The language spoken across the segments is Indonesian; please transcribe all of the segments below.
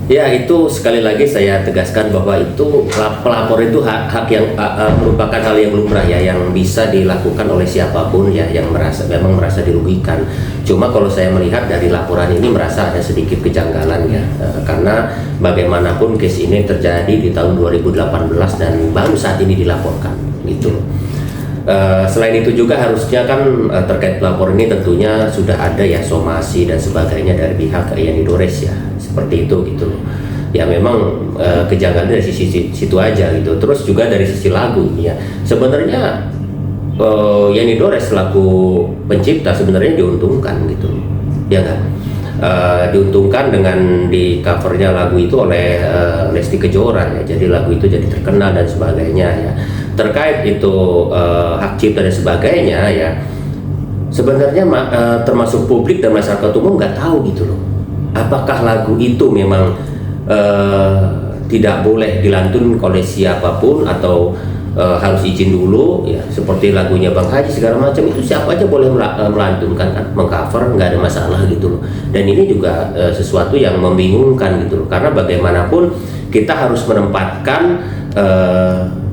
Ya, itu sekali lagi saya tegaskan bahwa itu pelapor itu hak yang merupakan hal yang lumrah ya, yang bisa dilakukan oleh siapapun ya yang memang merasa dirugikan. Cuma kalau saya melihat dari laporan ini merasa ada sedikit kejanggalan ya, karena bagaimanapun case ini terjadi di tahun 2018 dan baru saat ini dilaporkan gitu. Selain itu juga harusnya kan terkait pelapor ini tentunya sudah ada ya somasi dan sebagainya dari pihak Yanidores ya, seperti itu gitu loh. Ya memang kejanggalan dari sisi situ aja gitu. Terus juga dari sisi lagu ini ya, sebenarnya Yanidores selaku pencipta sebenarnya diuntungkan gitu loh, ya kan? Diuntungkan dengan di covernya lagu itu oleh Lesti Kejora ya, jadi lagu itu jadi terkenal dan sebagainya ya. Terkait itu hak cipta dan sebagainya ya, sebenarnya termasuk publik dan masyarakat umum nggak tahu gitu loh, apakah lagu itu memang tidak boleh dilantun oleh siapapun atau harus izin dulu ya, seperti lagunya Bang Haji segala macam itu siapa aja boleh melantunkan kan, mengcover nggak ada masalah gitu loh. Dan ini juga sesuatu yang membingungkan gitu loh, karena bagaimanapun kita harus menempatkan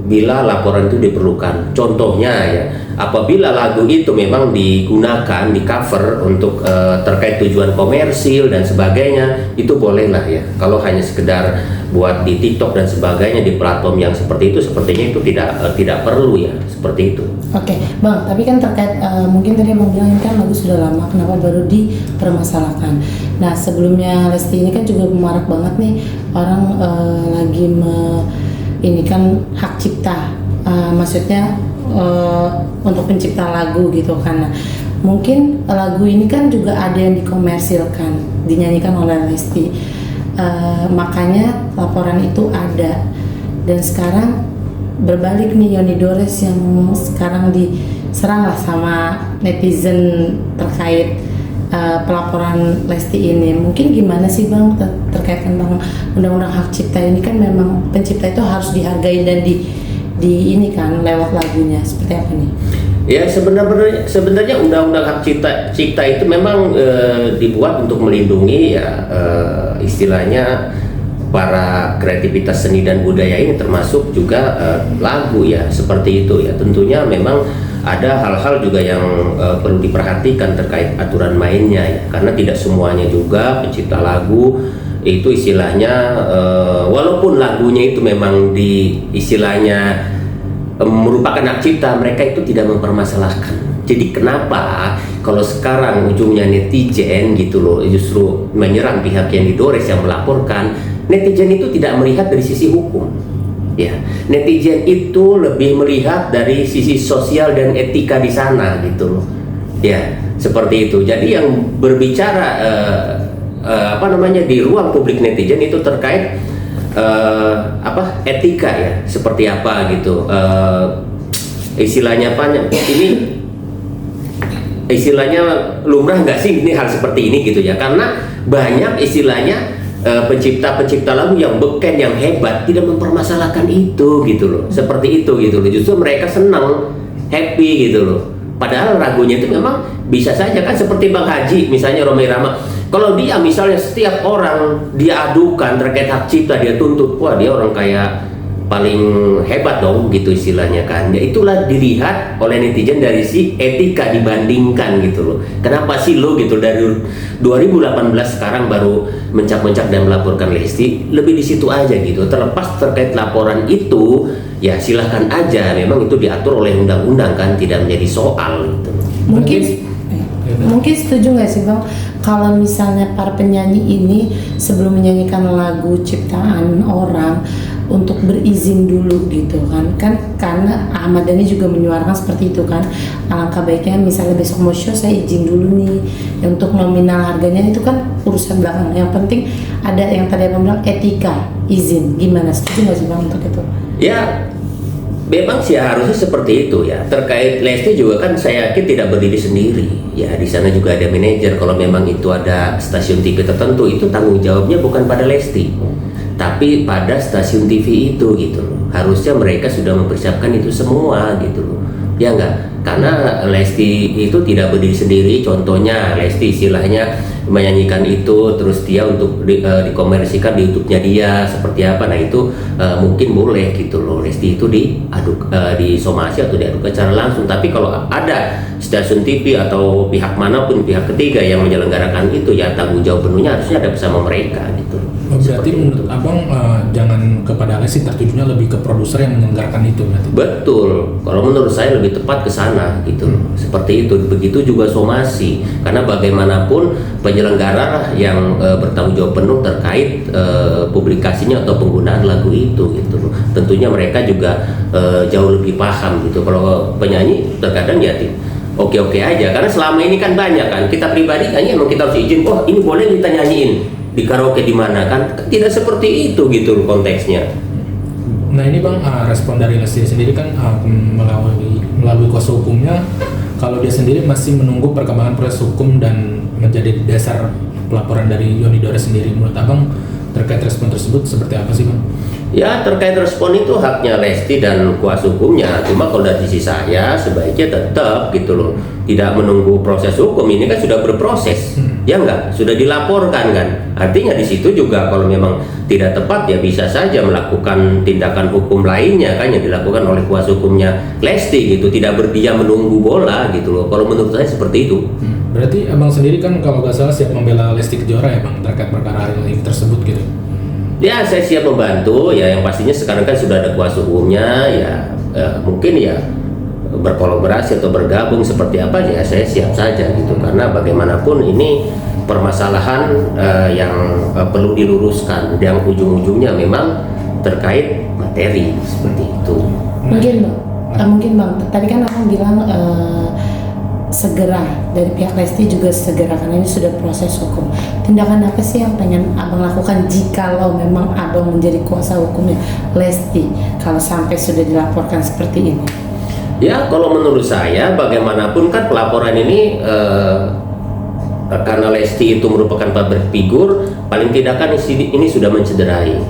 bila laporan itu diperlukan. Contohnya ya, apabila lagu itu memang digunakan di cover untuk terkait tujuan komersil dan sebagainya, itu bolehlah ya. Kalau hanya sekedar buat di TikTok dan sebagainya di platform yang seperti itu, sepertinya itu tidak perlu ya, seperti itu. Oke, Bang, tapi kan terkait mungkin tadi Bang bilang ini kan lagu sudah lama, kenapa baru dipermasalahkan? Nah, sebelumnya Lesti ini kan juga marak banget nih orang lagi ini kan hak cipta, maksudnya untuk pencipta lagu gitu kan. Nah, mungkin lagu ini kan juga ada yang dikomersilkan, dinyanyikan oleh Lesti, makanya laporan itu ada. Dan sekarang berbalik nih, Yanidores yang sekarang diserang lah sama netizen terkait pelaporan Lesti ini. Mungkin gimana sih Bang terkait tentang undang-undang hak cipta ini? Kan memang pencipta itu harus dihargai dan di ini kan lewat lagunya, seperti apa nih? Ya sebenarnya undang-undang hak cipta itu memang dibuat untuk melindungi ya istilahnya para kreativitas seni dan budaya ini, termasuk juga lagu ya, seperti itu ya. Tentunya memang ada hal-hal juga yang perlu diperhatikan terkait aturan mainnya ya, karena tidak semuanya juga pencipta lagu itu istilahnya walaupun lagunya itu memang di istilahnya merupakan hak cipta, mereka itu tidak mempermasalahkan. Jadi kenapa kalau sekarang ujungnya netizen gitu loh justru menyerang pihak Yanidores yang melaporkan? Netizen itu tidak melihat dari sisi hukum ya, netizen itu lebih melihat dari sisi sosial dan etika di sana gitu loh ya, seperti itu. Jadi yang berbicara di ruang publik netizen itu terkait etika ya, seperti apa gitu, istilahnya apa ini, istilahnya lumrah nggak sih ini hal seperti ini gitu ya, karena banyak istilahnya pencipta lagu yang beken, yang hebat tidak mempermasalahkan itu gitu loh, seperti itu gitu loh. Justru mereka senang, happy gitu loh. Padahal lagunya itu memang bisa saja kan, seperti Bang Haji misalnya, Romai Rama. Kalau dia misalnya setiap orang dia adukan terkait hak cipta, dia tuntut, wah dia orang kayak paling hebat dong gitu istilahnya kan. Ya itulah dilihat oleh netizen dari si etika dibandingkan gitu loh. Kenapa sih lo gitu dari 2018 sekarang baru mencak-mencak dan melaporkan Lesti, lebih di situ aja gitu. Terlepas terkait laporan itu ya silahkan aja, memang itu diatur oleh undang-undang kan, tidak menjadi soal gitu. Mungkin setuju nggak sih Bang kalau misalnya para penyanyi ini sebelum menyanyikan lagu ciptaan orang untuk berizin dulu gitu kan karena Ahmad Dhani juga menyuarakan seperti itu kan, alangkah baiknya misalnya besok mau show saya izin dulu nih ya, untuk nominal harganya itu kan urusan belakang, yang penting ada yang tadi Abang bilang etika, izin. Gimana, setuju nggak sih Bang untuk itu? Ya memang sih harusnya seperti itu ya. Terkait Lesti juga kan saya yakin tidak berdiri sendiri ya, di sana juga ada manajer. Kalau memang itu ada stasiun TV tertentu, itu tanggung jawabnya bukan pada Lesti tapi pada stasiun TV itu gitu loh. Harusnya mereka sudah mempersiapkan itu semua gitu loh, ya enggak? Karena Lesti itu tidak berdiri sendiri. Contohnya Lesti istilahnya menyanyikan itu, terus dia untuk dikomersikan di YouTube-nya dia seperti apa. Nah itu mungkin boleh gitu loh, Lesti itu diaduk disomasi atau diaduk secara langsung. Tapi kalau ada stasiun TV atau pihak manapun, pihak ketiga yang menyelenggarakan itu, ya tanggung jawab penuhnya harusnya ada bersama mereka gitu loh. Berarti menurut abang jangan kepada Lesti, tertujunya lebih ke produser yang menyelenggarakan itu berarti? Betul, kalau menurut saya lebih tepat ke sana gitu loh. Seperti itu, begitu juga somasi, karena bagaimanapun penyelenggara yang bertanggung jawab penuh terkait publikasinya atau penggunaan lagu itu gitu loh. Tentunya mereka juga jauh lebih paham gitu. Kalau penyanyi terkadang ya oke-oke aja, karena selama ini kan banyak kan kita pribadi kan emang kita harus izin, oh ini boleh kita nyanyiin di karaoke di mana kan tidak seperti itu gitu loh konteksnya. Nah ini bang, respon dari Lesti sendiri kan melalui kuasa hukumnya, kalau dia sendiri masih menunggu perkembangan proses hukum dan menjadi dasar pelaporan dari Yoni Dora sendiri. Menurut abang terkait respon tersebut seperti apa sih bang? Ya terkait respon itu haknya Lesti dan kuasa hukumnya. Cuma kalau dari sisi saya sebaiknya tetap gitu loh, tidak menunggu proses hukum. Ini kan sudah berproses, ya enggak, sudah dilaporkan kan. Artinya di situ juga kalau memang tidak tepat ya bisa saja melakukan tindakan hukum lainnya kan yang dilakukan oleh kuasa hukumnya Lesti gitu. Tidak berdiam menunggu bola gitu loh. Kalau menurut saya seperti itu. Berarti abang sendiri kan kalau nggak salah siap membela Lesti Kejora ya bang terkait perkara ini tersebut gitu? Ya saya siap membantu ya, yang pastinya sekarang kan sudah ada kuasa hukumnya ya, mungkin ya berkolaborasi atau bergabung seperti apa ya saya siap saja gitu, karena bagaimanapun ini permasalahan yang perlu diluruskan yang ujung-ujungnya memang terkait materi seperti itu. Mungkin bang, tadi kan abang bilang segera dari pihak Lesti juga segera karena ini sudah proses hukum. Tindakan apa sih yang pengen abang lakukan jikalau memang abang menjadi kuasa hukumnya Lesti kalau sampai sudah dilaporkan seperti ini? Ya kalau menurut saya bagaimanapun kan pelaporan ini karena Lesti itu merupakan public figure, paling tidak kan ini sudah mencederai,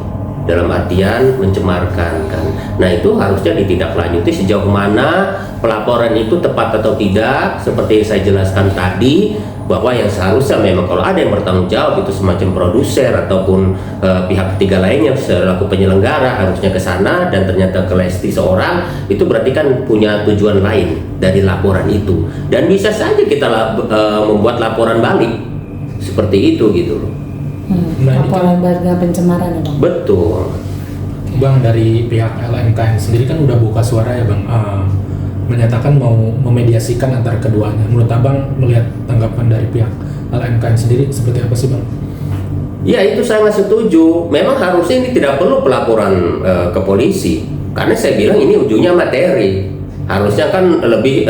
dalam artian mencemarkan kan. Nah itu harusnya ditindaklanjuti sejauh mana pelaporan itu tepat atau tidak, seperti yang saya jelaskan tadi, bahwa yang seharusnya memang kalau ada yang bertanggung jawab itu semacam produser ataupun pihak ketiga lainnya selaku penyelenggara harusnya ke sana, dan ternyata ke Lesti seorang, itu berarti kan punya tujuan lain dari laporan itu, dan bisa saja kita membuat laporan balik seperti itu gitu loh. Laporan balik pencemaran ya bang? Betul. Bang, dari pihak LMKN sendiri kan udah buka suara ya bang, menyatakan mau memediasikan antara keduanya. Menurut abang melihat tanggapan dari pihak LMKN sendiri seperti apa sih bang? Ya itu sangat setuju. Memang harusnya ini tidak perlu pelaporan ke polisi, karena saya bilang ini ujungnya materi. Harusnya kan lebih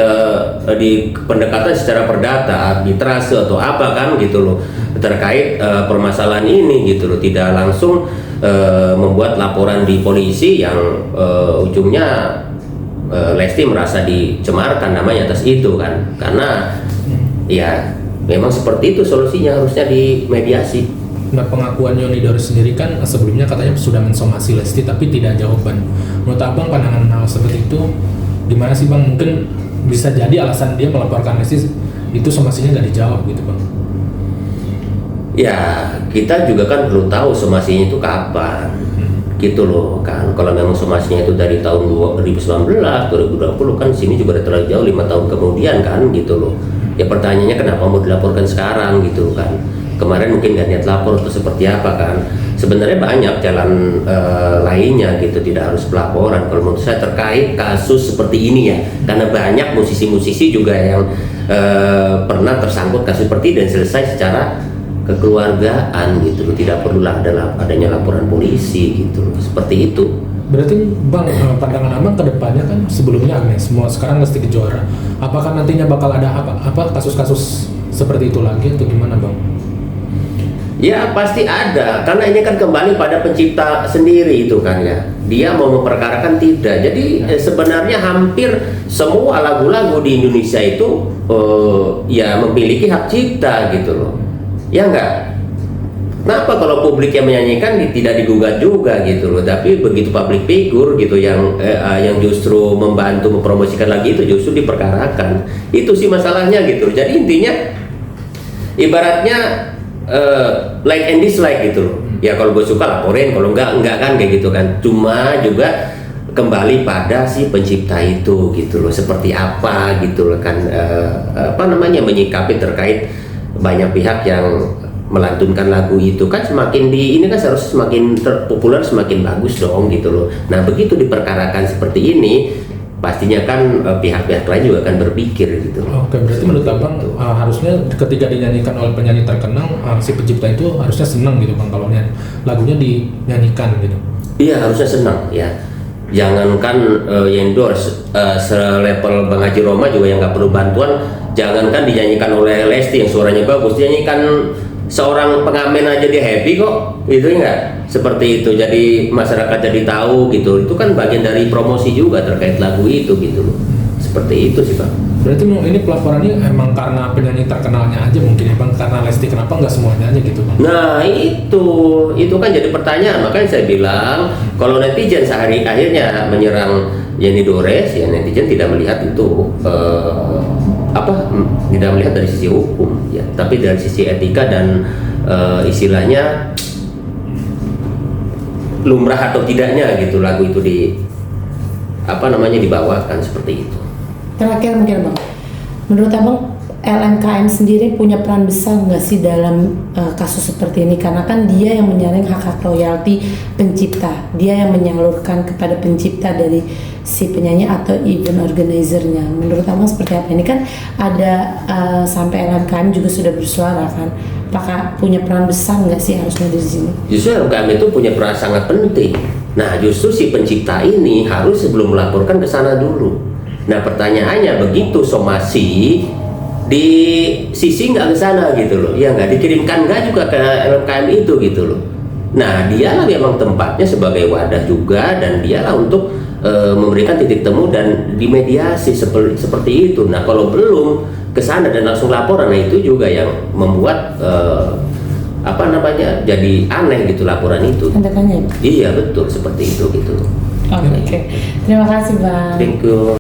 di pendekatan secara perdata, arbitrase atau apa kan gitu loh, terkait permasalahan ini gitu loh. Tidak langsung membuat laporan di polisi yang ujungnya Lesti merasa dicemarkan namanya atas itu kan. Karena ya memang seperti itu solusinya, harusnya dimediasi. Nah pengakuan Yoni Dora sendiri kan sebelumnya katanya sudah mensomasi Lesti tapi tidak jawaban. Menurut abang pandangan hal seperti itu gimana sih bang? Mungkin bisa jadi alasan dia melaporkan Lesti itu somasinya nggak dijawab gitu bang. Ya kita juga kan perlu tahu somasinya itu kapan gitu loh kan. Kalau memang somasinya itu dari tahun 2019, 2020 kan sini juga udah terlalu jauh, 5 tahun kemudian kan gitu loh. Ya pertanyaannya kenapa mau dilaporkan sekarang gitu kan. Kemarin mungkin nggak niat lapor atau seperti apa kan. Sebenarnya banyak jalan lainnya gitu, tidak harus pelaporan kalau menurut saya terkait kasus seperti ini ya, karena banyak musisi-musisi juga yang pernah tersangkut kasus seperti ini dan selesai secara kekeluargaan gitu loh, tidak perlulah adanya laporan polisi gitu loh, seperti itu. Berarti bang, pandangan abang ke depannya kan sebelumnya Agnes, semua sekarang Lesti Kejora, apakah nantinya bakal ada apa kasus-kasus seperti itu lagi atau gimana bang? Ya pasti ada, karena ini kan kembali pada pencipta sendiri itu kan ya, dia mau memperkarakan tidak. Jadi sebenarnya hampir semua lagu-lagu di Indonesia itu ya memiliki hak cipta gitu loh, ya enggak? Kenapa kalau publik yang menyanyikan tidak digugat juga gitu loh, tapi begitu public figure gitu yang justru membantu mempromosikan lagi itu justru diperkarakan. Itu sih masalahnya gitu. Jadi intinya ibaratnya like and dislike gitu loh. Ya kalau gue suka laporin, kalau enggak kan kayak gitu kan. Cuma juga kembali pada si pencipta itu gitu loh, seperti apa gitu loh kan, menyikapi terkait banyak pihak yang melantunkan lagu itu kan, semakin ini kan seharusnya semakin populer semakin bagus dong gitu loh. Nah begitu diperkarakan seperti ini, pastinya kan pihak-pihak lain juga akan berpikir gitu loh. Oke, berarti menurut abang harusnya ketika dinyanyikan oleh penyanyi terkenal, si pencipta itu harusnya senang gitu bang kalau lagunya dinyanyikan gitu. Iya harusnya senang ya. Jangankan yang endorse selevel Bang Haji Roma juga yang nggak perlu bantuan, jangankan dinyanyikan oleh Lesti yang suaranya bagus, dinyanyikan seorang pengamen aja dia happy kok, gitu enggak? Seperti itu, jadi masyarakat jadi tahu gitu, itu kan bagian dari promosi juga terkait lagu itu gitu loh. Seperti itu sih Bang. Berarti ini pelaporannya emang karena penyanyi terkenalnya aja mungkin ya bang, karena Lesti, kenapa nggak semuanya aja gitu bang? Nah itu kan jadi pertanyaan, makanya saya bilang kalau netizen sehari akhirnya menyerang Yenny Dores, ya netizen tidak melihat itu tidak melihat dari sisi hukum ya, tapi dari sisi etika dan istilahnya lumrah atau tidaknya gitu lagu itu dibawakan seperti itu. Terakhir mungkin bang, menurut abang LMKM sendiri punya peran besar nggak sih dalam kasus seperti ini? Karena kan dia yang menyaring hak royalti pencipta, dia yang menyalurkan kepada pencipta dari si penyanyi atau event organizer-nya. Menurut abang seperti apa? Ini kan ada sampai LMKM juga sudah bersuara kan? Apakah punya peran besar nggak sih harusnya di sini? Justru LMKM itu punya peran sangat penting. Nah justru si pencipta ini harus sebelum melaporkan ke sana dulu. Nah pertanyaannya begitu somasi di sisi nggak ke sana gitu loh, ya nggak dikirimkan nggak juga ke LMKM itu gitu loh. Nah dialah memang tempatnya sebagai wadah juga, dan dialah untuk memberikan titik temu dan dimediasi seperti itu. Nah kalau belum ke sana dan langsung laporan, nah itu juga yang membuat jadi aneh gitu laporan itu. Tanda tanya. Iya betul seperti itu gitu. Oke. Terima kasih bang. Thank you.